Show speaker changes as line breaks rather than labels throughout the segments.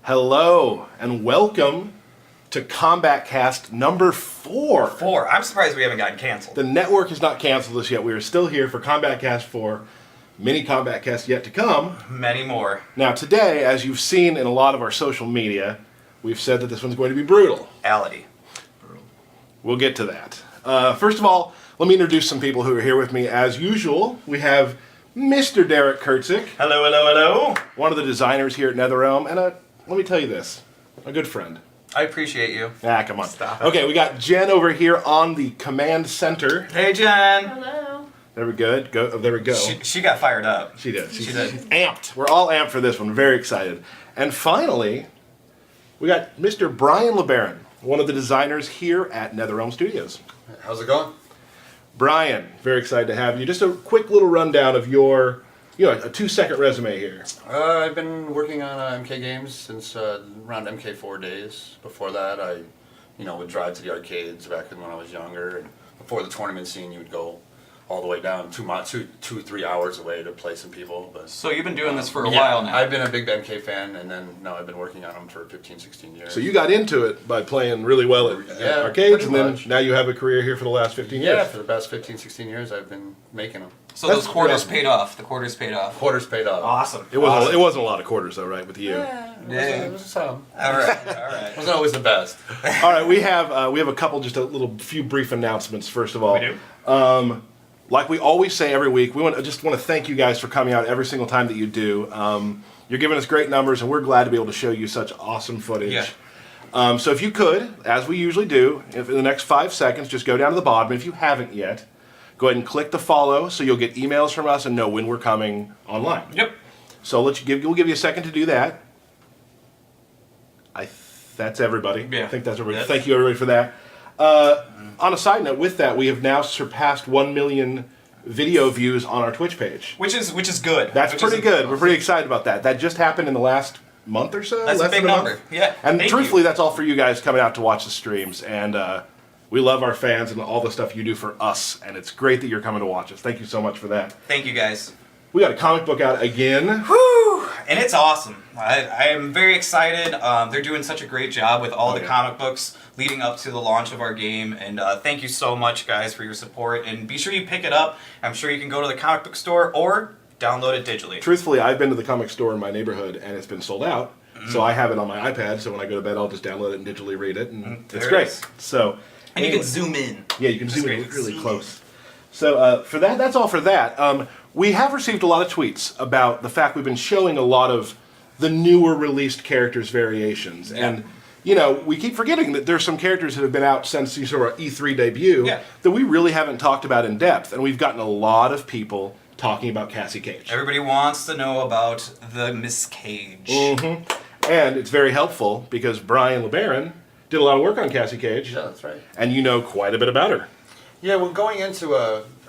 Hello and welcome to Kombat Kast number 4.
I'm surprised we haven't gotten canceled.
The network has not canceled us yet. We are still here for Kombat Kast 4. Many Kombat Casts yet to come.
Many more.
Now today, as you've seen in a lot of our social media, we've said that this one's going to be brutal.
Ality.
We'll get to that. First of all, let me introduce some people who are here with me. As usual, we have Mr. Derek Kurtzik.
Hello, hello, hello.
One of the designers here at NetherRealm, and let me tell you this, a good friend.
I appreciate you.
Ah, come on.
Stop it.
Okay, we got Jen over here on the command center.
Hey, Jen.
Hello.
There we go. There we go.
She got fired up.
She did.
She did.
She's amped. We're all amped for this one. Very excited. And finally, we got Mr. Brian LeBaron, one of the designers here at NetherRealm Studios.
How's it going?
Brian, very excited to have you. Just a quick little rundown of your, a 2-second resume here.
I've been working on MK games since around MK4 days. Before that, I, would drive to the arcades back when I was younger. And before the tournament scene, you would go all the way down 3 hours away to play some people. But
So you've been doing this for a while now.
I've been a big MK fan, and then I've been working on them for 15, 16 years.
So you got into it by playing really well at arcades, and then now you have a career here for the last 15 years.
Yeah, for the past 15, 16 years, I've been making them.
So those quarters paid off. The quarters paid off.
Quarters paid off.
Awesome.
It wasn't a lot of quarters though, right, with you?
It was some.
All right.
It wasn't always the best.
All right, we have a couple, just a few brief announcements. First of all,
We do.
Like we always say every week, we want to thank you guys for coming out every single time that you do. You're giving us great numbers, and we're glad to be able to show you such awesome footage.
Yeah.
So if you could, as we usually do, if in the next 5 seconds, just go down to the bottom. If you haven't yet, go ahead and click the follow, so you'll get emails from us and know when we're coming online.
Yep.
So we'll give you a second to do that. That's everybody.
Yeah.
I think that's everybody.
Yes.
Thank you everybody for that. On a side note, with that, we have now surpassed 1 million video views on our Twitch page.
Which is good.
That's pretty good. We're pretty excited about that. That just happened in the last month or so.
That's a
less
big
than
number.
month.
Yeah.
And
Thank
truthfully,
you.
that's all for you guys coming out to watch the streams. And we love our fans and all the stuff you do for us. And it's great that you're coming to watch us. Thank you so much for that.
Thank you, guys.
We got a comic book out again.
Whew! And it's awesome. I am very excited. They're doing such a great job with all the comic books leading up to the launch of our game. And thank you so much, guys, for your support. And be sure you pick it up. I'm sure you can go to the comic book store or download it digitally.
Truthfully, I've been to the comic store in my neighborhood, and it's been sold out. So I have it on my iPad, so when I go to bed, I'll just download it and digitally read it, and it's great. So,
And you can zoom in.
Yeah, you can zoom in really close. So for that, that's all for that. We have received a lot of tweets about the fact we've been showing a lot of the newer released characters' variations.
Yeah.
And, we keep forgetting that there's some characters that have been out since the sort of E3 debut that we really haven't talked about in depth. And we've gotten a lot of people talking about Cassie Cage.
Everybody wants to know about the Miss Cage.
Mm-hmm. And it's very helpful because Brian LeBaron did a lot of work on Cassie Cage.
Yeah, that's right.
And you know quite a bit about her.
Yeah, well, going into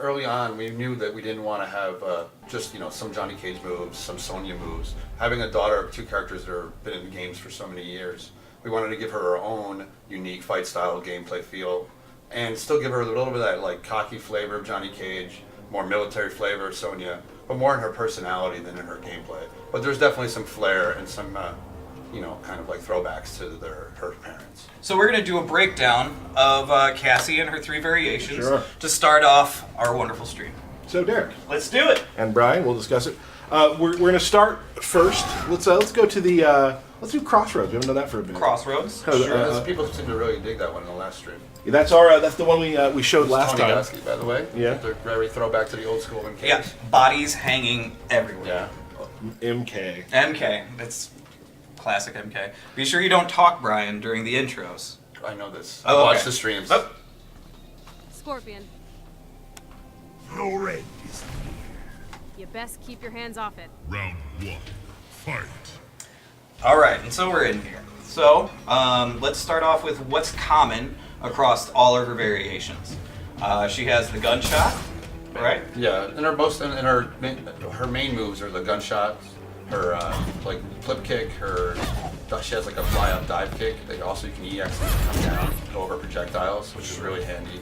early on, we knew that we didn't want to have just some Johnny Cage moves, some Sonya moves. Having a daughter of 2 characters that have been in the games for so many years, we wanted to give her her own unique fight style, gameplay feel, and still give her a little bit of that like cocky flavor of Johnny Cage, more military flavor of Sonya, but more in her personality than in her gameplay. But there's definitely some flair and some kind of like throwbacks to her parents.
So we're going to do a breakdown of Cassie and her 3 variations to start off our wonderful stream.
So Derek.
Let's do it.
And Brian, we'll discuss it. We're going to start first. Let's go to the let's do Crossroads. We haven't done that for a minute.
Crossroads.
People seem to really dig that one in the last stream.
Yeah, that's the one we showed last
Tony
time.
Gasky, by the way.
Yeah.
They're very throwback to the old school MK.
Yeah, bodies hanging everywhere.
Yeah.
MK.
That's classic MK. Be sure you don't talk, Brian, during the intros.
I know this.
Oh,
I watch
okay.
the streams.
Oh.
Scorpion,
No red is
you best keep your hands off it.
round 1. Fight.
Alright, and so we're in here. So, let's start off with what's common across all of her variations. She has the gunshot, right?
Yeah, and her main moves are the gunshots, her like flip kick, she has like a fly up dive kick. You can EX and come down, go over projectiles, which is really handy.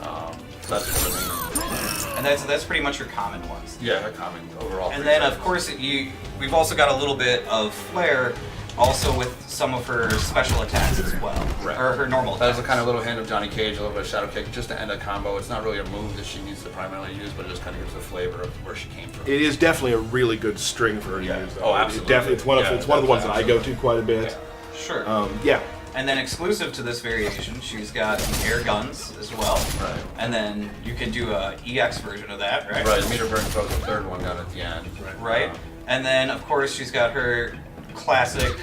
So that's the main.
And that's pretty much your common ones.
Yeah, her common overall.
And then of course we've also got a little bit of flair also with some of her special attacks as well,
Right.
or her normal
That
attacks.
was a kind of little hint of Johnny Cage, a little bit of Shadow Kick, just to end a combo. It's not really a move that she needs to primarily use, but it just kind of gives the flavor of where she came from.
It is definitely a really good string for her to
Yeah.
use. Though.
Oh, absolutely.
It's one of
Yeah,
it's one of the ones that I go to quite a bit.
Sure.
Yeah.
And then exclusive to this variation, she's got air guns as well.
Right.
And then you can do a EX version of that, right?
Right, meter burn throws the third one down at the end.
Right. And then of course she's got her classic.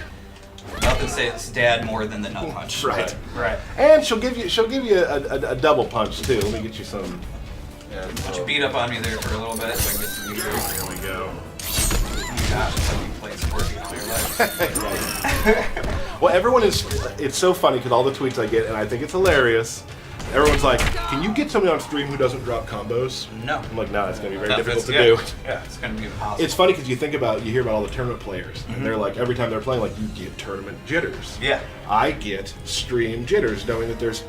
Nothing says dad more than the nut punch.
Right.
Right.
And she'll give you a double punch too. Let me get you some.
Yeah,
Why don't you beat up on me there for a little bit so I can get some meters?
There we go.
Oh my gosh, it's like you played Scorpion all your life.
Well, everyone is. It's so funny because all the tweets I get, and I think it's hilarious. Everyone's like, "Can you get somebody on stream who doesn't drop combos?"
No.
I'm like, "No, it's gonna be very
No,
difficult to
it's-
do."
Yeah, it's gonna be impossible.
It's funny because you hear about all the tournament players, and they're like, every time they're playing, like, you get tournament jitters.
Yeah.
I get stream jitters, knowing that there's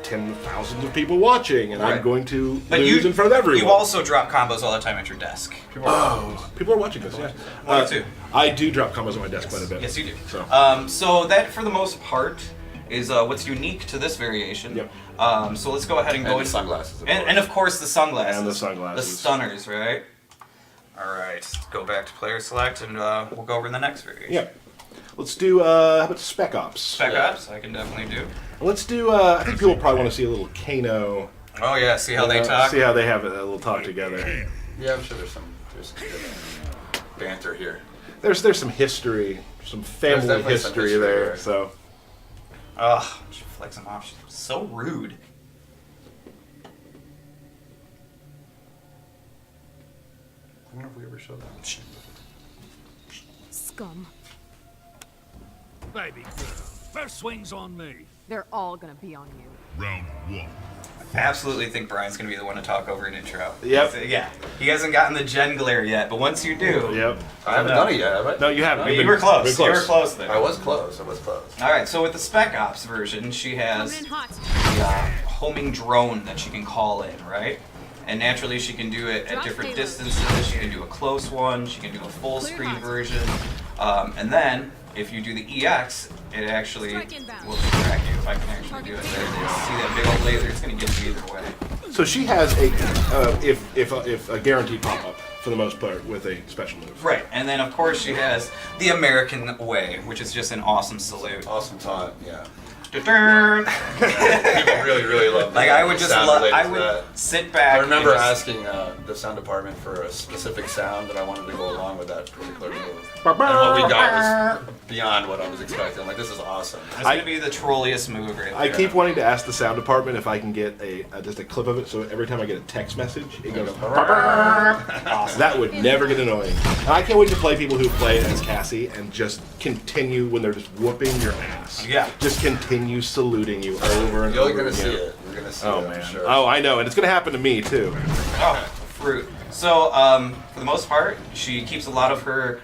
10,000 of people watching, and I'm
Right.
going to
But
lose in front of everyone.
You also drop combos all the time at your desk.
Oh, people are watching this. Yeah.
One or two.
I do drop combos on my desk quite a bit.
Yes, you do.
So.
So that, for the most part, is what's unique to this variation.
Yep.
So let's go ahead and go
And the
into
sunglasses, of
and of course the sunglasses.
And the sunglasses.
The stunners, right? All right. Go back to player select, and we'll go over the next variation.
Yeah. Let's do. How about Spec Ops?
Spec Ops, I can definitely do.
Let's do. I think people probably want to see a little Kano.
Oh yeah, see how they talk.
See how they have a little talk together.
Yeah, I'm sure there's some good banter here.
There's some history, some family
definitely some
history
history
there.
there.
So.
Ugh, she flicks him off. She's so rude.
I wonder if we ever showed that.
Scum.
Baby girl, first swing's on me.
They're all gonna be on you.
Round one.
I absolutely think Brian's gonna be the one to talk over an intro.
Yep.
Yeah. He hasn't gotten the Gen glare yet, but once you do.
Yep.
I haven't done it yet, have I?
No, you haven't.
You
You've
were
been-
close.
you've been
You were close there.
I was close.
All right, so with the Spec Ops version, she has
Coming in hot.
the homing drone that she can call in, right? And naturally, she can do it at
Drop
different
payload.
distances. She can do a close one. She can do a full
Clear
screen
hot.
version. And then, if you do the EX, it actually
Strike inbound.
will distract you. If I can actually do it, there it is. See that big old laser? It's going to get you either way.
So she has a if a guaranteed pop up for the most part with a special move.
Right, and then of course she has the American way, which is just an awesome salute.
Awesome taunt, yeah.
Da-dun!
People really, really love
Like I would just
sound
love,
related
I
to
would
that.
sit back.
I remember
and just,
asking the sound department for a specific sound that I wanted to go along with that particular move. And what we got was beyond what I was expecting. Like, this is awesome.
It's gonna be the trolliest move right
I
there.
keep wanting to ask the sound department if I can get just a clip of it, so every time I get a text message, it goes. That would never get annoying. And I can't wait to play people who play as Cassie and just continue when they're just whooping your ass.
Yeah.
Just continue saluting you over and
You're
over
gonna
again.
see it. You're gonna see
Oh
it, I'm
man.
sure.
Oh, I know, and it's gonna happen to me too.
Oh, fruit. So, for the most part, she keeps a lot of her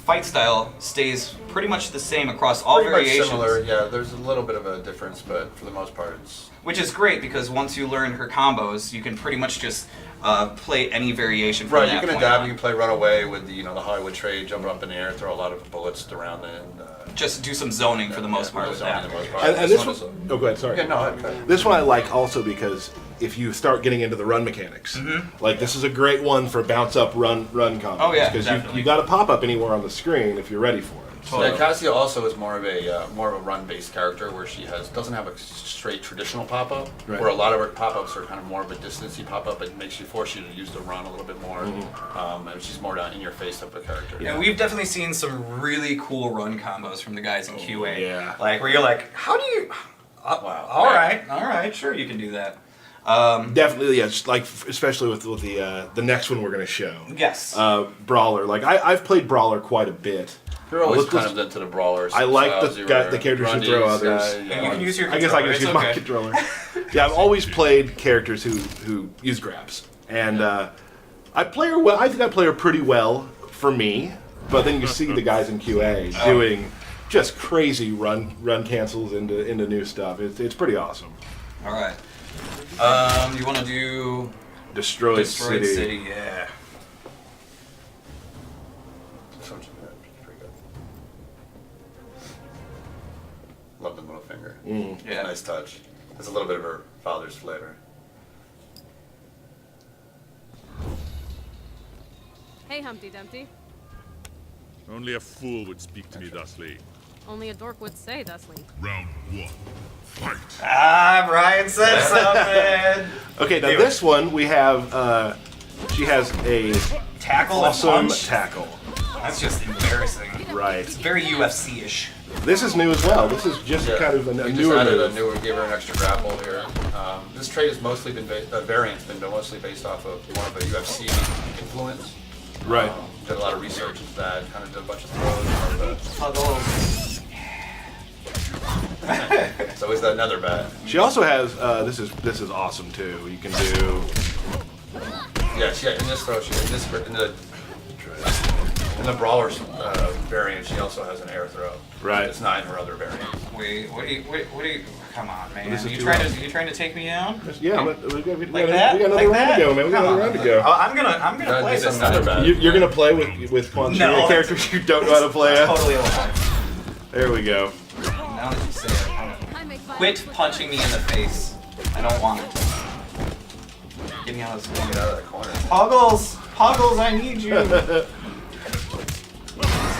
fight style stays pretty much the same across all
Pretty much
variations.
similar, yeah. There's a little bit of a difference, but for the most part, it's
Which is great because once you learn her combos, you can pretty much just play any variation from
right.
that
You can
point
adapt.
on.
You can play runaway with the the Hollywood trade, jump up in the air, throw a lot of bullets around it. And,
Just do some zoning for the most part with that.
And this one, oh, go ahead. Sorry.
Yeah, no, okay.
This one I like also because if you start getting into the run mechanics, like this is a great one for bounce up, run combos.
Oh, yeah,
because
definitely.
you got to pop up anywhere on the screen if you're ready for it.
Yeah, Cassia also is more of a run-based character where she doesn't have a straight traditional pop-up.
Right.
Where a lot of her pop-ups are kind of more of a distancey pop-up. It makes you force you to use the run a little bit more, and she's more down in your face type of character.
And we've definitely seen some really cool run combos from the guys in QA.
yeah.
Like where you're like, how do you?
Wow.
All right, sure you can do that.
Definitely, yeah. Just like especially with the next one we're gonna show.
Yes.
Brawler. Like I've played Brawler quite a bit.
You're always
Let's-
kind of into the brawlers.
I like
styles.
the
You
guy-
were
the characters who
Grundy's
throw others.
guy,
And you can use your
I guess I
controller,
can just use
it's
my
okay.
controller. Yeah, I've always played characters who use grabs, and I play her well. I think I play her pretty well for me. But then you see the guys in QA doing just crazy run cancels into new stuff. It's pretty awesome.
All right. You want to do
Destroyed
City? Yeah.
Pretty good. finger.
Yeah.
Nice touch. Has a little bit of her father's flavor.
Hey, Humpty Dumpty.
Only a fool would speak to me thusly.
Only a dork would say thusly.
Round 1. Fight!
Ah, Brian said something.
Okay, now
Do it.
this one we have. She has a
Tackle
awesome
and punch.
tackle.
That's just embarrassing.
Right.
It's very UFC-ish.
This is new as well. This is just kind of a
we
newer
just added
move.
a newer, gave her an extra grapple here. This trait has mostly been, variant's been mostly based off of one of the UFC influence.
Right.
Did a lot of research into that, kind of did a bunch of throws. It's always that nether bat.
She also has. This is awesome too. You can do.
Yeah, in this throw, in the brawler variant, she also has an air throw.
Right.
It's not in her other variant.
Wait, what do you? Come on, man.
This is
You
too
trying
loud.
to take me down?
Yeah, we got
Like that?
another
Like
round
that?
to go, man. We got
Come
another
on.
round to go.
Oh, I'm gonna play
Just
this.
another bat.
You're gonna play with Quan Chi,
No,
a character you don't know how to play as?
Totally alive.
There we go.
Now that you say it,
I make
quit punching me in the face. I don't want it. Get me out of this
Get
corner.
out of that corner.
Puggles, I need you.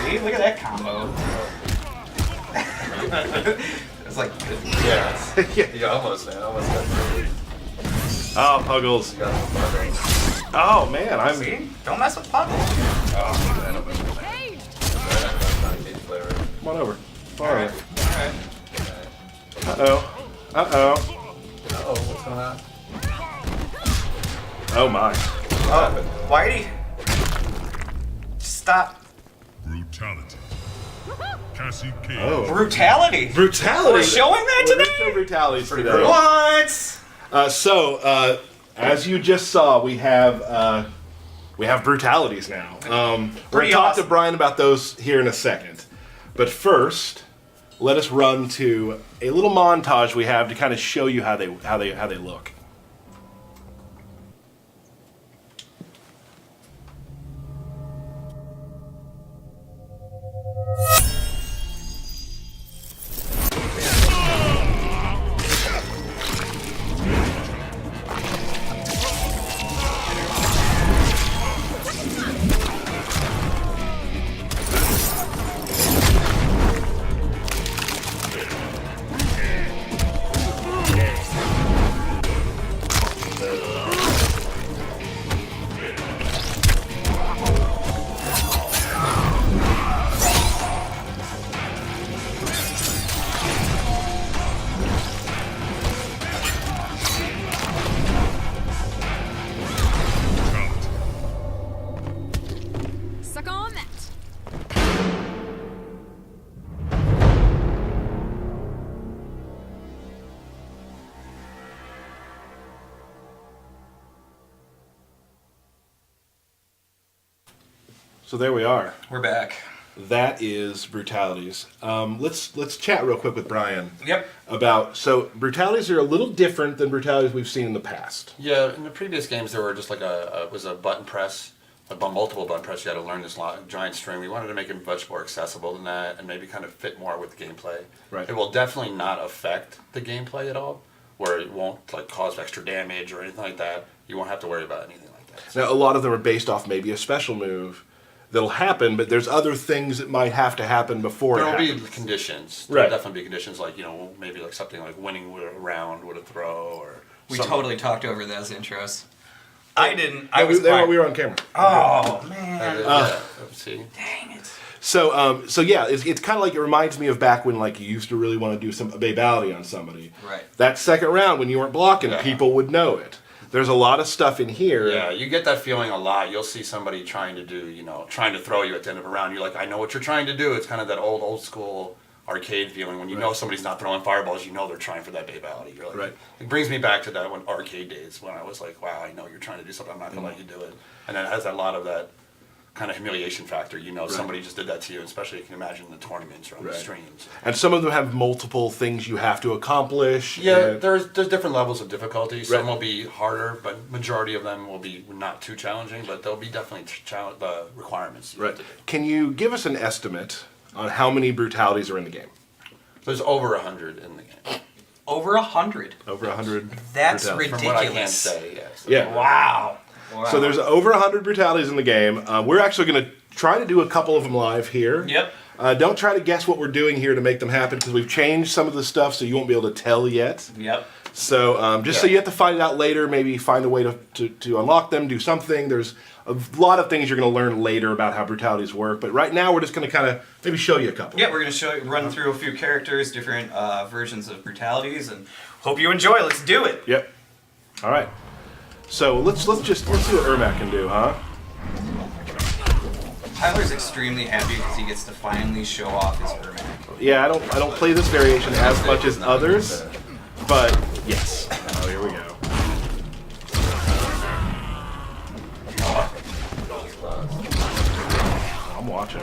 See, look at that combo. It's like,
Yeah.
Yeah.
You almost, man. Almost got through.
Oh, Puggles.
You got a little butter.
Oh man, I'm.
see? Don't mess with Puggles.
Oh, man. I'm
Hey!
not cage flavor.
Come on over. All
Alright,
right.
alright.
Uh-oh.
Oh, what's going on?
Oh my.
Oh, Whitey. Stop.
Brutality. Cassie Cage.
Oh.
Brutality.
Brutality.
We're showing that
We're gonna
today?
show brutalities today.
brutal.
What?
So, as you just saw, we have brutalities now. We're gonna
Pretty
talk
awesome.
to Brian about those here in a second, but first, let us run to a little montage we have to kind of show you how they look.
Suck on that!
So there we are.
We're back.
That is brutalities. Let's chat real quick with Brian
Yep.
about brutalities are a little different than brutalities we've seen in the past.
Yeah, in the previous games there were just like it was a button press, multiple button press. You had to learn this giant string. We wanted to make it much more accessible than that, and maybe kind of fit more with the gameplay.
Right.
It will definitely not affect the gameplay at all, where it won't like cause extra damage or anything like that. You won't have to worry about anything like that.
Now, a lot of them are based off maybe a special move that'll happen, but there's other things that might have to happen before
There
it
will be
happens.
conditions.
Right.
There will definitely be conditions like maybe like something like winning with a round with a throw or.
We
something.
totally talked over those intros. I didn't. I
Yeah,
was.
we were on camera.
Oh man.
Yeah, see.
Dang it.
So yeah, it's kind of like it reminds me of back when like you used to really want to do a babality on somebody.
Right.
That second round when you weren't blocking,
Yeah.
people would know it. There's a lot of stuff in here.
Yeah, you get that feeling a lot. You'll see somebody trying to trying to throw you at the end of a round. You're like, I know what you're trying to do. It's kind of that old school arcade feeling when you know somebody's not throwing fireballs. You know they're trying for that babality. You're like,
Right.
It brings me back to that when arcade days when I was like, wow, I know you're trying to do something. I'm not gonna let you do it. And then it has a lot of that kind of humiliation factor. Somebody just did that to you, especially you can imagine the tournaments or on the
Right.
streams.
And some of them have multiple things you have to accomplish.
Yeah,
and-
there's different levels of difficulty. Some
Right.
will be harder, but majority of them will be not too challenging. But there'll be definitely requirements. You
Right.
have to do.
Can you give us an estimate on how many brutalities are in the game?
There's over 100 in the game.
Over 100.
Over 100.
That's
brutalities.
ridiculous.
From what I can say, yes.
Yeah.
Wow.
So there's over 100 brutalities in the game. We're actually going to try to do a couple of them live here.
Yep.
Don't try to guess what we're doing here to make them happen because we've changed some of the stuff so you won't be able to tell yet.
Yep.
So just so you have to find it out later, maybe find a way to unlock them, do something. There's a lot of things you're going to learn later about how brutalities work. But right now we're just going to kind of maybe show you a couple.
Yeah, we're going to run through a few characters, different versions of brutalities, and hope you enjoy. Let's do it.
Yep. All right. So let's see what Ermac can do, huh?
Tyler's extremely happy because he gets to finally show off his Ermac.
Yeah, I don't play this variation as much as others, but yes. Oh, here we go. I'm watching.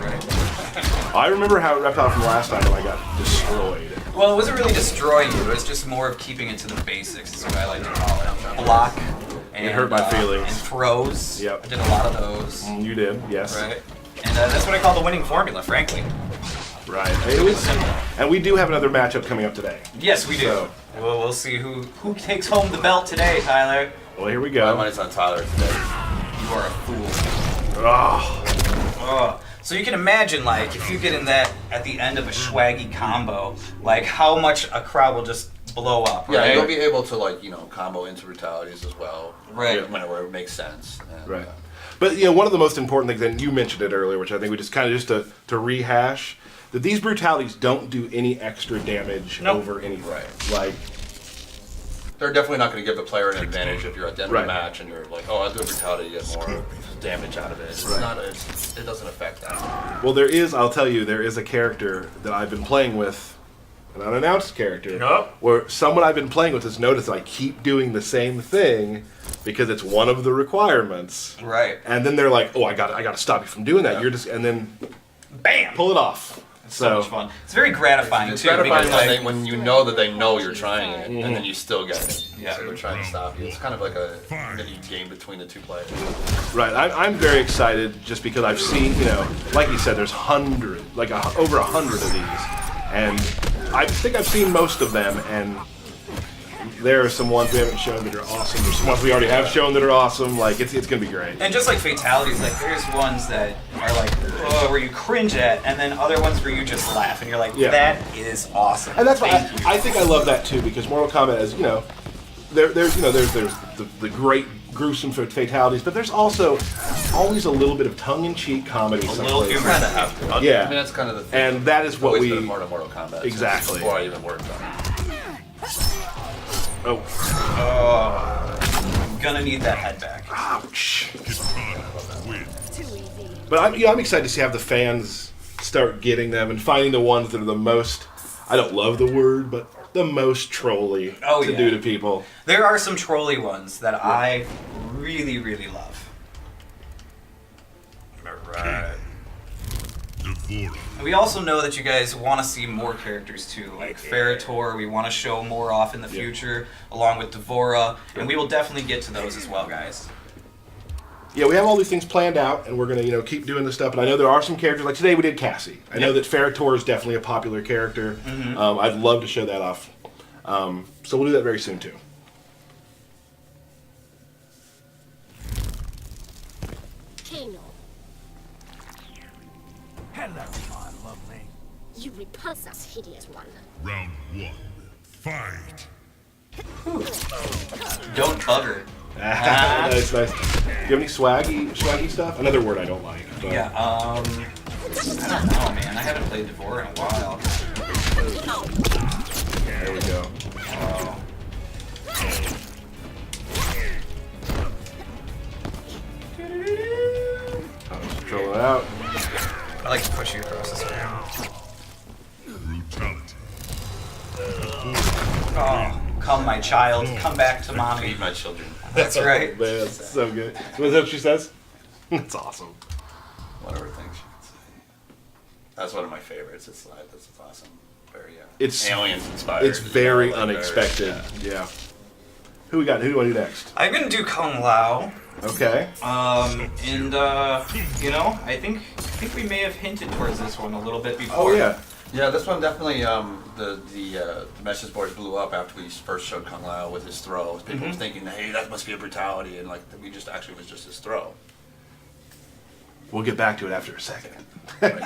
I remember how it wrapped out from last time when I got destroyed.
Well, it wasn't really destroying you. It was just more of keeping it to the basics, is what I like to call it. Block. And,
It hurt my feelings.
And throws.
Yep.
I did a lot of those.
You did, yes.
Right. And that's what I call the winning formula, frankly.
Right. It was, and we do have another matchup coming up today.
Yes, we do.
So-
We'll see who takes home the belt today, Tyler.
Well, here we
My
go.
money's on Tyler today.
You are a fool.
Oh,
Oh. So you can imagine, like, if you get in that at the end of a swaggy combo, like how much a crowd will just blow up.
Yeah,
Right?
and you'll be able to, like, combo into brutalities as well.
Right.
Whenever it makes sense. And,
right. But one of the most important things, and you mentioned it earlier, which I think we just kind of to rehash, that these brutalities don't do any extra damage
Nope.
over anything.
Right.
Like,
they're definitely not going to give the player an advantage if you're at the end of
Right.
the match and you're like, oh, I'll do a brutality to get more damage out of it. It's not. It doesn't affect that.
well, I'll tell you, there is a character that I've been playing with, an unannounced character,
Yup.
where someone I've been playing with has noticed that I keep doing the same thing because it's one of the requirements.
Right.
And then they're like, oh, I got to stop you from doing that.
Yeah.
You're just, and then
Bam!
pull it off.
So much fun. It's very gratifying
It's
too.
gratifying
because,
when, when you know that they know you're trying it, and then you still get it.
Yeah.
So they're trying to stop you. It's kind of like a mini game between the two players.
Right, I'm very excited just because I've seen, like you said, there's hundreds, over 100 of these, and I think I've seen most of them, and there are some ones we haven't shown that are awesome. There's some ones we already have shown that are awesome. Like it's gonna be great.
And just like fatalities, like there's ones that are like, oh, where you cringe at, and then other ones where you just laugh and you're like,
Yeah.
that is awesome.
And that's why
Thank you.
I think I love that too because Mortal Kombat is there's the great gruesome fatalities, but there's also always a little bit of tongue-in-cheek comedy.
A little
someplace.
humor.
Kind of have to.
Yeah.
I mean, that's kind of the thing.
And that is what
Always
we
been part of Mortal Kombat.
Exactly.
Before I even worked on it.
Oh,
I'm gonna need that head back.
ouch.
Win.
Too easy.
But I'm excited to see how the fans start getting them and finding the ones that are the most, I don't love the word, but the most trolly
Oh,
to
yeah.
do to people.
There are some trolly ones that I really, really love. Alright.
Devora.
And we also know that you guys want to see more characters too, like Ferritor. We want to show more off in the future, along with Devora, and we will definitely get to those as well, guys.
Yeah, we have all these things planned out, and we're gonna keep doing this stuff. And I know there are some characters like today we did Cassie. I know that Ferritor is definitely a popular character. I'd love to show that off. So we'll do that very soon too.
Kano.
Hello, my lovely.
You repulse us, hideous one.
Round 1. Fight.
Don't bugger.
Nice, nice. Do you have any swaggy stuff? Another word I don't like. But
Yeah, I don't know, man. I haven't played Devora in a while.
There we go.
Oh.
I'll just throw it out.
I like to push you across the screen.
Brutality.
Oh, come, my child. Come back to mommy.
Feed my children.
That's right.
Man, that's so good. Is that what she says? That's awesome.
Whatever things you could say. That's one of my favorites. It's like this is awesome. Very
It's
aliens inspired.
It's very
like
unexpected.
very-
Yeah. Who we got? Who do you want to do next?
I'm gonna do Kung Lao.
Okay.
I think we may have hinted towards this one a little bit before.
Oh yeah.
Yeah, this one definitely, the message boards blew up after we first showed Kung Lao with his throw. People were thinking, hey, that must be a brutality, and like, we just actually was just his throw.
We'll get back to it after a second.
Right.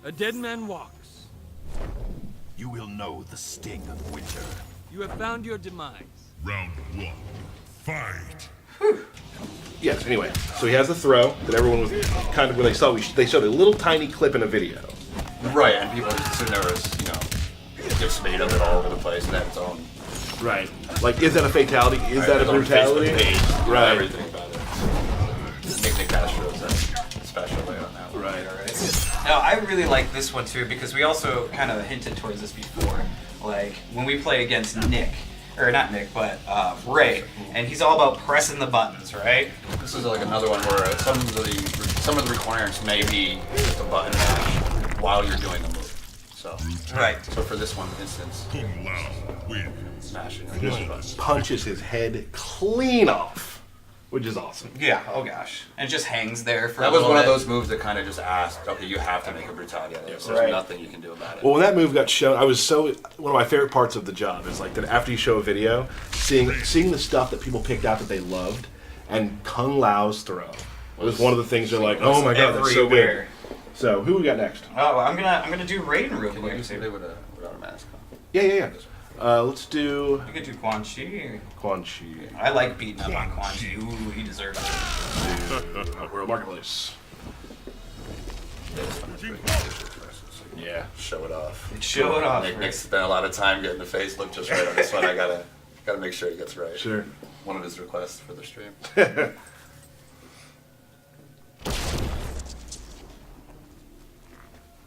A dead man walks. You will know the sting of winter. You have found your demise.
Round 1. Fight.
Yes. Anyway, so he has the throw that everyone was kind of when they saw. They showed a little tiny clip in a video.
Right, and people just assume there was, gifs made of it all over the place and had its own.
Right. Like, is that a fatality? Is
Right,
that a
his own
brutality?
Facebook page,
Right.
Everything about it. Nick Castro's a special way on that one.
Right.
No, I really like this one too because we also kind of hinted towards this before. Like when we play against Nick, or not Nick, but Ray, and he's all about pressing the buttons, right?
This is like another one where some of the requirements may be just a button mash while you're doing the move. So
Right.
So for this one instance,
Kung Lao wins.
smashing
He just punches his head clean off, which is awesome.
Yeah. Oh gosh. And it just hangs there for.
That
a
was
little
one of
bit.
those moves that kind of just asked, okay, you have to make a brutality out of this. There's
Right.
nothing you can do about it.
Well, when that move got shown, I was so one of my favorite parts of the job is like that after you show a video, seeing the stuff that people picked out that they loved, and Kung Lao's throw was one of the things they're like, oh my god, that's so good.
Everywhere.
So who we got next?
Oh, I'm gonna do Raiden real
Can you do
quick.
somebody without a mask on?
Yeah. Let's do
We could do Quan Chi.
Quan Chi.
I like beating up on Quan Chi. Ooh, he deserves it.
World Marketplace.
Yeah, this one is pretty good.
Yeah.
Show it off.
Show it off.
Nick spent a lot of time getting the face look just right on this one. I gotta make sure he gets right.
Sure.
One of his requests for the stream.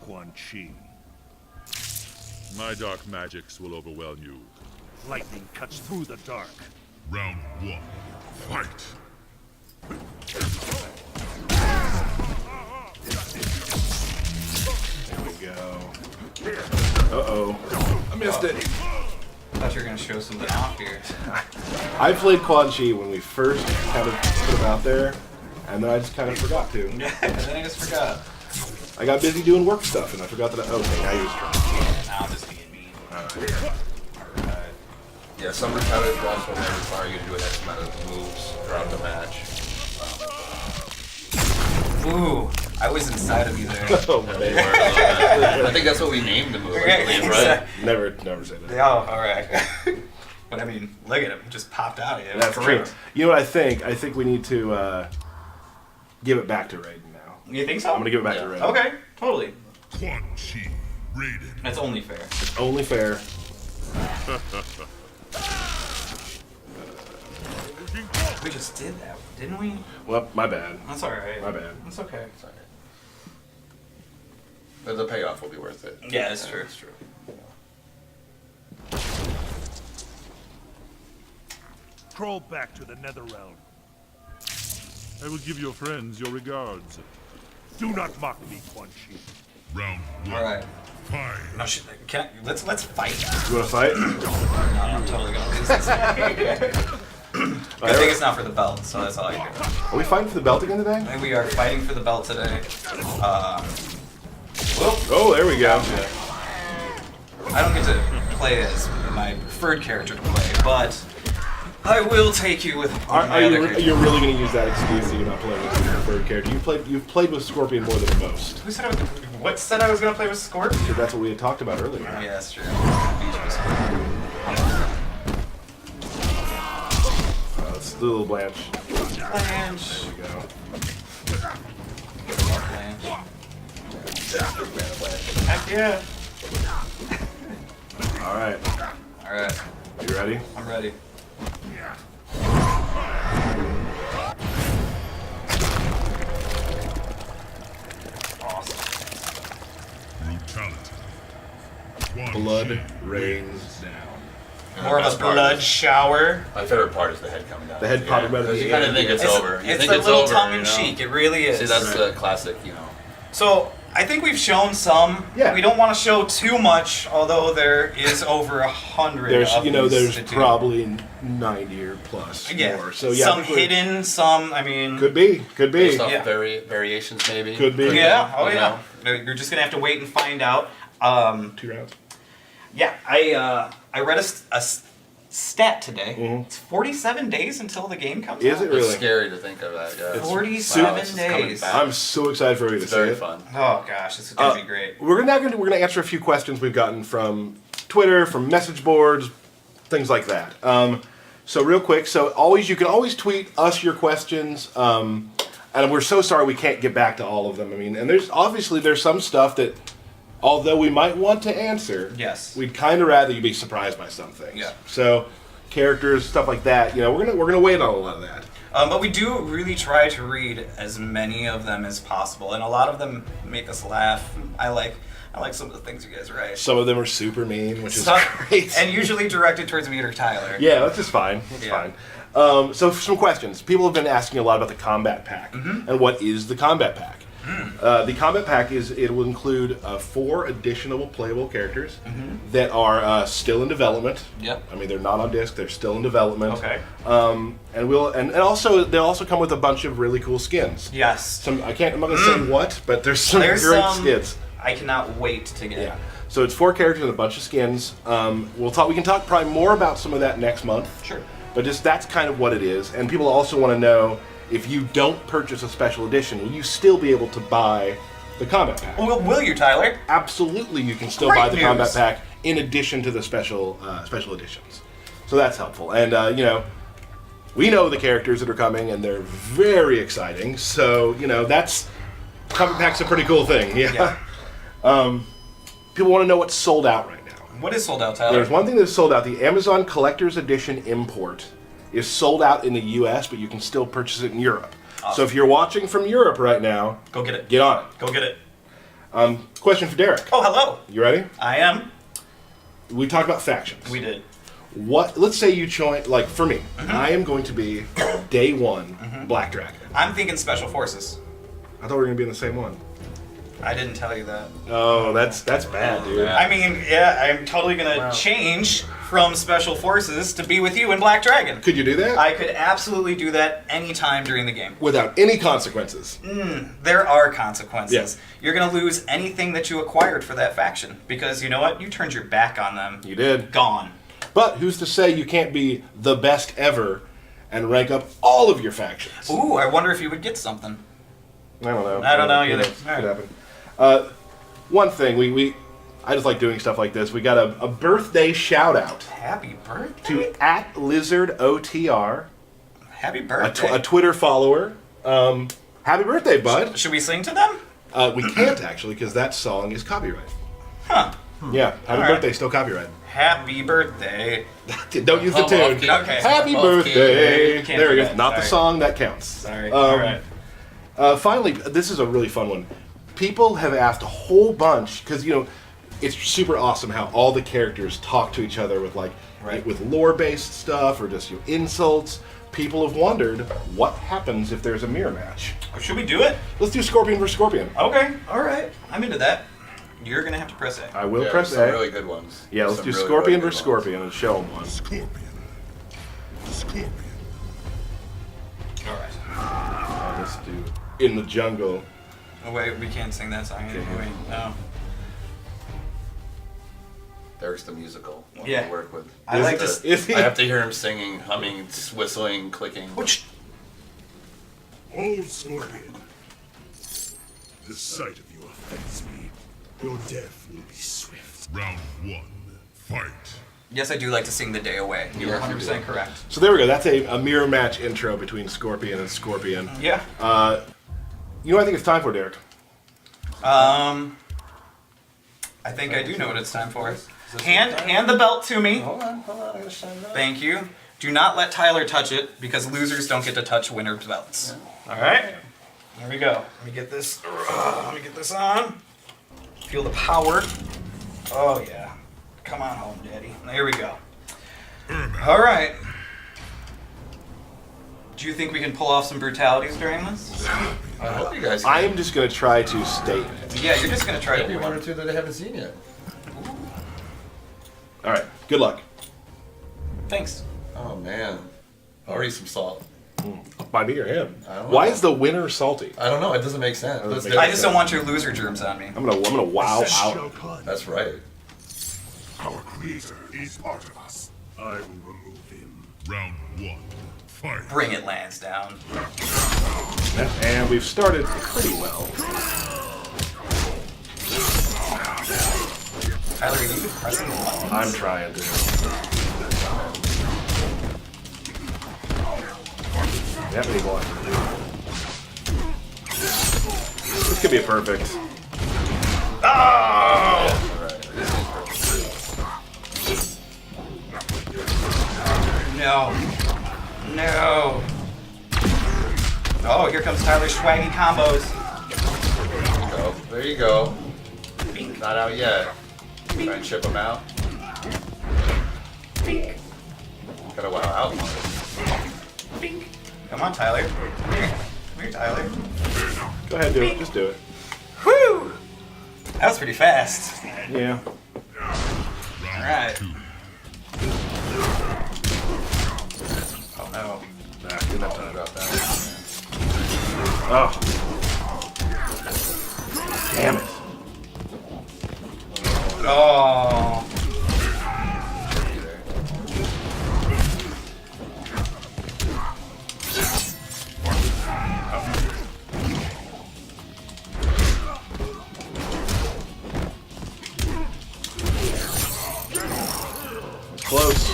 Quan Chi. My dark magics will overwhelm you.
Lightning cuts through the dark.
Round 1. Fight.
There we go. Uh-oh. I missed it.
I thought you were gonna show something off here.
I played Quan Chi when we first kind of put him out there, and then I just kind of forgot to.
Yeah, and then I just forgot.
I got busy doing work stuff, and I forgot that okay, now you're strong.
Now I'm just being mean.
Alright.
Yeah, some retaliators also may require you to do an X amount of moves throughout the match.
Ooh, I was inside of you there.
Oh,
They
man.
were a little bit. I think that's what we named the move, I believe, right?
Never say that.
Oh, alright. But I mean, look at him. He just popped out of you.
That's true.
Great.
You know what I think? I think we need to give it back to Raiden now.
You think so?
I'm gonna give it back to Raiden.
Okay, totally.
Quan Chi. Raiden.
That's only fair.
It's only fair.
We just did that, didn't we?
Well, my bad.
That's alright.
My bad.
That's okay.
Sorry. But the payoff will be worth it.
Yeah, that's true.
That's true.
Crawl back to the Netherrealm.
I will give your friends your regards.
Do not mock me, Quan Chi.
Round 1.
Alright.
Fight.
No shit. Let's fight.
You wanna fight?
No, I'm totally gonna lose this. Good thing it's not for the belt, so that's all I do.
Are we fighting for the belt again today?
And we are fighting for the belt today. Whoop.
Oh, there we go.
I don't get to play as my preferred character to play, but I will take you with
Are
my other character.
you're really gonna use that excuse that you're not playing with your preferred character? You've played with Scorpion more than most.
Who said what said I was gonna play with Scorpion?
So that's what we had talked about earlier.
Yeah, that's true. Beach was Scorpion.
Let's do a little Blanche.
Blanche.
There we go.
Blanche. Heck yeah.
All right.
Alright,
You ready?
I'm ready. Awesome.
Brutality. Quan
Blood
Chi.
rains down.
More of a blood shower.
My favorite part is the head coming down.
The head popping right at
Because
the
you kind of
end.
think it's over. You
It's
think
a
it's
little
over,
tongue in
you know?
cheek. It really is.
See, that's the classic,
So I think we've shown some.
Yeah.
We don't want to show too much, although there is over 100.
There's
of
there's
these to do.
probably 90 or plus more. So yeah, I
some
think we're-
hidden, some. I mean,
Could be.
Based off
Yeah.
variations, maybe.
Could be.
yeah. Oh
You
yeah. You're just gonna have to wait and find out.
2 rounds.
Yeah, I read a stat today. It's 47 days until the game comes out.
Is it really?
It's scary to think of that. Yeah.
47
this is coming
days.
back.
I'm so excited for you to
It's
see
very
it.
fun.
Oh gosh, this is gonna be great.
We're gonna answer a few questions we've gotten from Twitter, from message boards, things like that. So real quick, you can always tweet us your questions. And we're so sorry we can't get back to all of them. I mean, and there's some stuff that, although we might want to answer,
Yes.
we'd kind of rather you be surprised by some things.
Yeah.
So characters, stuff like that. We're gonna wait on a lot of that.
But we do really try to read as many of them as possible, and a lot of them make us laugh. I like some of the things you guys write.
Some of them are super mean, which is
Some-
great.
and usually directed towards me or Tyler.
Yeah, that's just fine. That's
Yeah.
fine. So some questions. People have been asking a lot about the combat pack.
Mm-hmm.
And what is the combat pack?
Mm.
The combat pack it will include 4 additional playable characters
Mm-hmm.
that are still in development.
Yep.
I mean, they're not on disc; they're still in development.
Okay.
And also they'll also come with a bunch of really cool skins.
Yes.
I'm not gonna say what, but there's some
There's
great
some
skins.
I cannot wait to get.
Yeah. So it's 4 characters and a bunch of skins. We can talk probably more about some of that next month.
Sure.
But that's kind of what it is. And people also want to know, if you don't purchase a special edition, will you still be able to buy the combat pack?
Will you, Tyler?
Absolutely, you can still
Great
buy the
news.
combat pack in addition to the special editions. So that's helpful. And we know the characters that are coming, and they're very exciting. So that's combat pack's a pretty cool thing. Yeah. People want to know what's sold out right now.
What is sold out, Tyler?
There's one thing that's sold out. The Amazon Collector's Edition import is sold out in the U.S., but you can still purchase it in Europe.
Awesome.
So if you're watching from Europe right now,
Go get it.
get on it.
Go get it.
Question for Derek.
Oh, hello.
You ready?
I am.
We talked about factions.
We did.
Let's say you join, like for me,
Mm-hmm.
I am going to be day 1 Black Dragon.
I'm thinking Special Forces.
I thought we were going to be in the same one.
I didn't tell you that.
Oh, that's bad, dude.
Yeah.
I mean, yeah, I'm totally gonna change from Special Forces to be with you in Black Dragon.
Could you do that?
I could absolutely do that anytime during the game.
Without any consequences.
There are consequences.
Yes.
You're gonna lose anything that you acquired for that faction because you know what? You turned your back on them.
You did.
Gone.
But who's to say you can't be the best ever and rank up all of your factions?
Ooh, I wonder if you would get something.
I don't know.
I don't know
Could
either.
happen.
All
Could
right.
happen. One thing I just like doing stuff like this. We got a birthday shout out
Happy birthday.
to @LizardOTR,
Happy
a
birthday.
Twitter follower. Happy birthday, bud.
Should we sing to them?
We can't actually because that song is copyrighted.
Huh.
Yeah, happy
All right.
birthday, still copyrighted.
Happy birthday.
Don't use the
Come
tune.
off, kid.
Okay.
Happy
Off,
birthday.
kid. Can't
There
do
it is.
that.
Not the
Sorry.
song that counts.
Sorry. All right.
Finally, this is a really fun one. People have asked a whole bunch because it's super awesome how all the characters talk to each other with
Right.
with lore-based stuff or just insults. People have wondered what happens if there's a mirror match.
Should we do it?
Let's do Scorpion versus Scorpion.
Okay. All right. I'm into that. You're gonna have to press A.
I will
Yeah,
press
some
A.
really good ones.
Yeah, let's
Some
do
really,
Scorpion
really good
versus
ones.
Scorpion and show them one.
Scorpion. Scorpion.
All right.
Let's do In the Jungle.
Oh, wait, we can't sing that song anyway. No.
There's the musical one
Yeah.
to work with.
I like to.
Is he?
I have to hear him singing, humming, whistling, clicking.
Which
Old Scorpion. The sight of you offends me. Your death will be swift. Round 1. Fight.
Yes, I do like to sing the day away. You're
Yes, you
100%
do.
correct.
So there we go. That's a mirror match intro between Scorpion and Scorpion.
Yeah.
You know what I think it's time for, Derek?
I think I do know what it's time for. Hand the belt to me.
Hold on, I gotta sign that.
Thank you. Do not let Tyler touch it because losers don't get to touch winners' belts. All right. Here we go. Let me get this. Let me get this on. Feel the power. Oh yeah. Come on home, Daddy. There we go. All right. Do you think we can pull off some brutalities during this?
I hope you guys.
I am just gonna try to stay in it.
Yeah, you're just gonna try to
maybe
win.
one or two that they haven't seen yet.
All right. Good luck.
Thanks.
Oh man, already some salt.
By me or him?
I don't
Why
know.
is the winner salty?
I don't know. It doesn't make sense.
Doesn't
Let's
make
do
I
it.
just don't want your loser germs on me.
I'm gonna wow
Shall
out.
come.
That's right.
Our creator is part of us. I will remove him. Round 1. Fight.
Bring it, Lansdowne.
And we've started pretty well.
Tyler, are you pressing the button?
I'm trying to. That many blocks. This could be a perfect.
Oh! No. No. Oh, here comes Tyler's swaggy combos.
There you go. Not out yet. Try and chip them out. Gotta wow out.
Come on, Tyler. Come here, Tyler.
Go ahead, do it. Just do it.
Whew! That was pretty fast.
Yeah.
Alright. Oh no.
Nah, didn't have time.
Drop that.
Oh. Damn it.
Oh.
Close.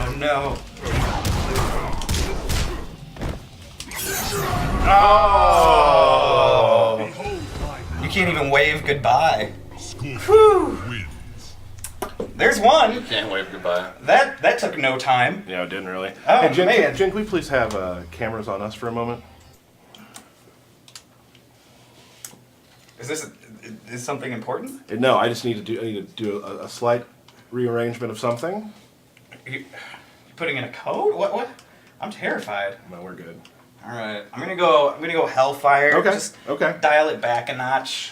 Oh no. Oh. You can't even wave goodbye.
Scorpion wins.
There's one.
Can't wave goodbye.
That took no time.
Yeah, it didn't really.
Oh,
hey, Jen,
man.
Jen, can we please have cameras on us for a moment?
Is something important?
No, I just need to do a slight rearrangement of something.
You putting in a code? What? I'm terrified.
No, we're good.
All right, I'm gonna go Hellfire.
Okay,
Just
okay.
dial it back a notch.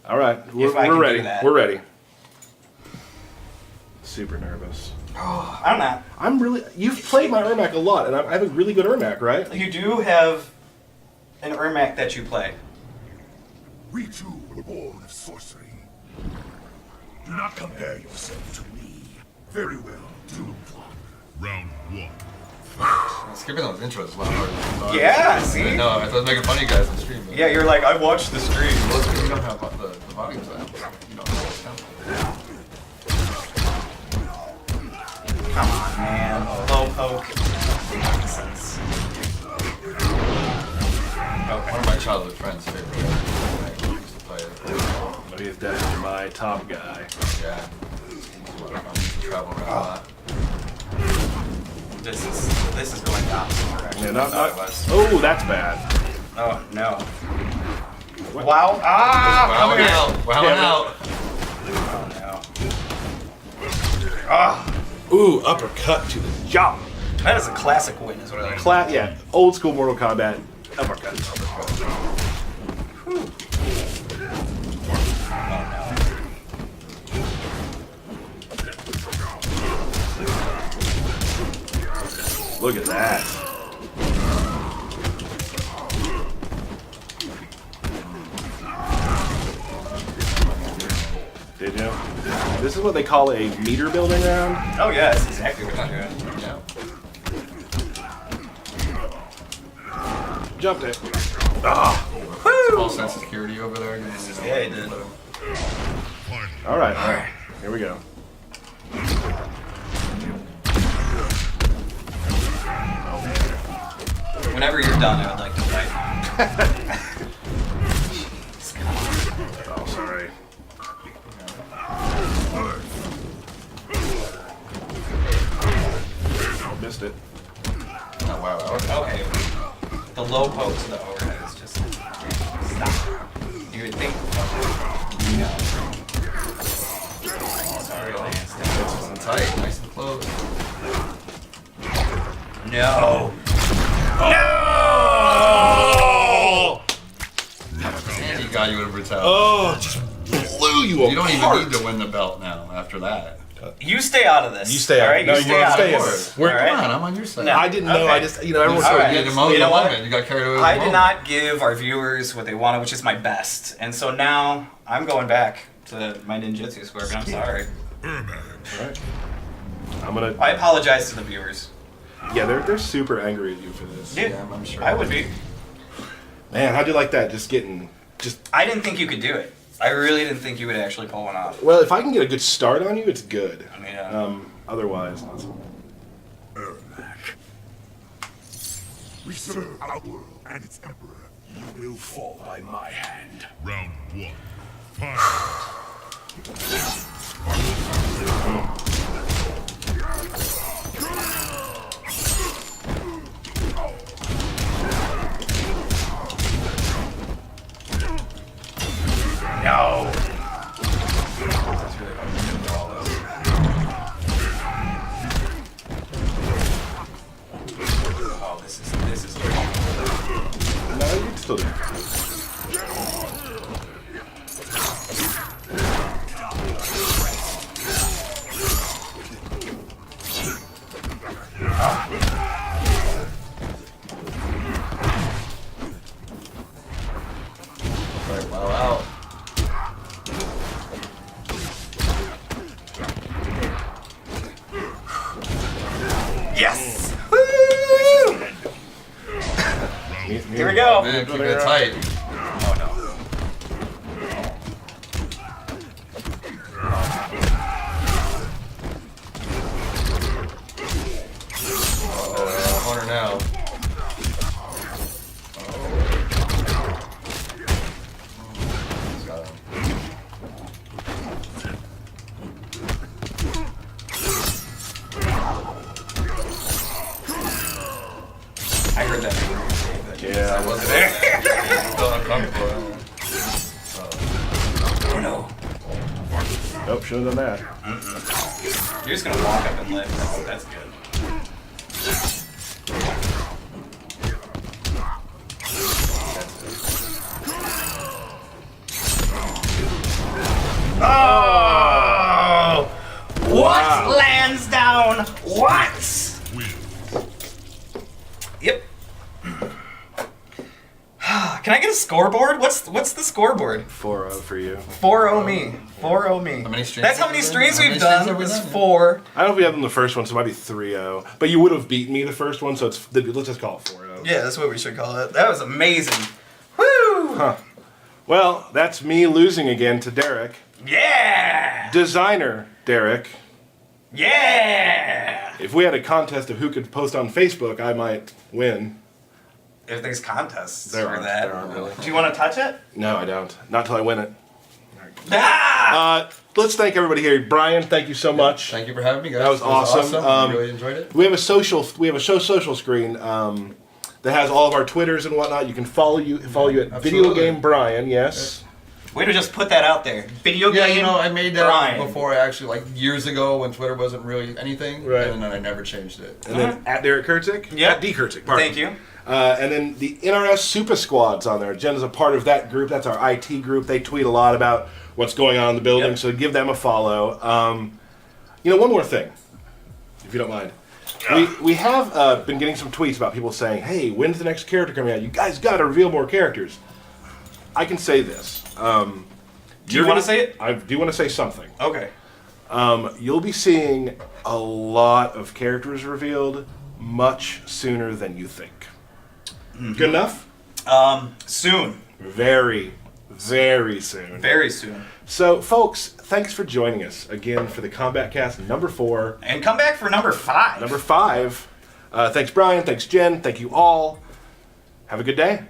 All right,
If I
we're
can do
ready.
that.
We're ready. Super nervous.
I'm not.
I'm really. You've played my Ermac a lot, and I have a really good Ermac, right?
You do have an Ermac that you play.
We two were born of sorcery. Do not compare yourself to me. Very well, do. Round 1.
Skipping those intros is a lot harder than I thought.
Yeah, see?
No, I was making fun of you guys on stream. But
Yeah, you're like, I watched the stream.
well, it's because you don't have the volumes on. You don't know what's happening.
Come on, man. Low poke. Nonsense. Okay.
One of my childhood friends' favorite games. I used to play it.
He's definitely my top guy.
Yeah. It's a lot of fun. Used to travel around a lot.
This is going the opposite direction.
Yeah,
I
not,
thought
not,
it was.
oh, that's bad.
Oh no. Wow. Ah!
Wow,
Come here.
out. Wow,
Damn it.
out.
Oh no. Ah!
Ooh, uppercut to the jaw.
That is a classic win, is what I like.
Yeah, old school Mortal Kombat uppercut. Look at that. Did you? This is what they call a meter building round.
Oh yeah, that's exactly what I'm doing.
Yeah.
Jumped it. Ah.
Small sense of security over there.
Yeah, he did.
All right. Here we go.
Whenever you're done, I would like to fight.
Oh, sorry. Missed it.
Oh, wow, out.
Okay. The low poke to the overhead is just You would think. No. Sorry, Lance.
Nice and tight, nice and close.
No.
And he got you with a brutality.
Oh, just blew you apart.
You don't even need to win the belt now after that.
You stay out of this.
You stay out.
All right,
No,
you
you
stay out
stay
of
out.
this.
We're-
All right?
Come on, I'm on your side.
No.
I didn't know.
Okay.
I just, everyone's
All
so
right.
You
against
had
me.
the
know what?
moment. You got carried away with
I
the
did
moment.
not give our viewers what they wanted, which is my best. And so now I'm going back to my ninjutsu scorpion. I'm sorry.
Right. I'm gonna.
I apologize to the viewers.
Yeah, they're super angry at you for this.
Dude,
Yeah, I'm sure.
I would be.
Man, how'd you like that?
I didn't think you could do it. I really didn't think you would actually pull one off.
Well, if I can get a good start on you, it's good.
I mean,
Otherwise, not so.
We serve our world and its emperor. You will fall by my hand. Round 1. Fight.
no. Oh, this is.
No, you can still do it.
Right, wow, out.
Yes.
Here
Here we go.
Man, keep it tight.
Oh no.
Oh, Hunter now. Got him.
I heard that.
Yeah, I wasn't
There.
Still uncomfortable.
Oh no.
Nope, should have done that.
You're just gonna walk up and lift. That's good. Oh! What lands down? What? Yep. Can I get a scoreboard? What's the scoreboard?
4-0 for you.
4-0 me. 4-0 me.
How many streams
That's how
have
many
we done?
streams
How many
we've
streams
done.
have we
It's
done?
4.
I don't know if we have them the first one, so it might be 3-0. But you would have beaten me the first one, so let's just call it 4-0.
Yeah, that's what we should call it. That was amazing. Woo!
Huh. Well, that's me losing again to Derek.
Yeah!
Designer Derek.
Yeah!
If we had a contest of who could post on Facebook, I might win.
If there's contests
There
for
aren't.
that.
There aren't really.
Do you want to touch it?
No, I don't. Not till I win it.
Ah!
Let's thank everybody here. Brian, thank you so much.
Thank you for having me, guys.
That was
It was
awesome.
I really enjoyed it.
We have a social screen that has all of our Twitters and whatnot. You can follow you at Video
Absolutely.
Game Brian. Yes.
Way to just put that out there. Video
Yeah,
game.
you know, I made that
Brian.
before, actually, like years ago when Twitter wasn't really anything.
Right.
And then I never changed it.
And then at Derek Kurtzik.
Yeah.
At D Kurtzik. Pardon.
Thank you.
And then the NRS Super Squad's on there. Jen is a part of that group. That's our IT group. They tweet a lot about what's going on in the building,
Yep.
so give them a follow. One more thing, if you don't mind. We have been getting some tweets about people saying, hey, when's the next character coming out? You guys got to reveal more characters. I can say this.
Do you want to say it?
I do want to say something.
Okay.
You'll be seeing a lot of characters revealed much sooner than you think.
Mm-hmm.
Good enough?
Soon.
Very, very soon.
Very soon.
So, folks, thanks for joining us again for the Kombat Kast number 4.
And come back for number 5.
Number 5. Thanks, Brian. Thanks, Jen. Thank you all. Have a good day.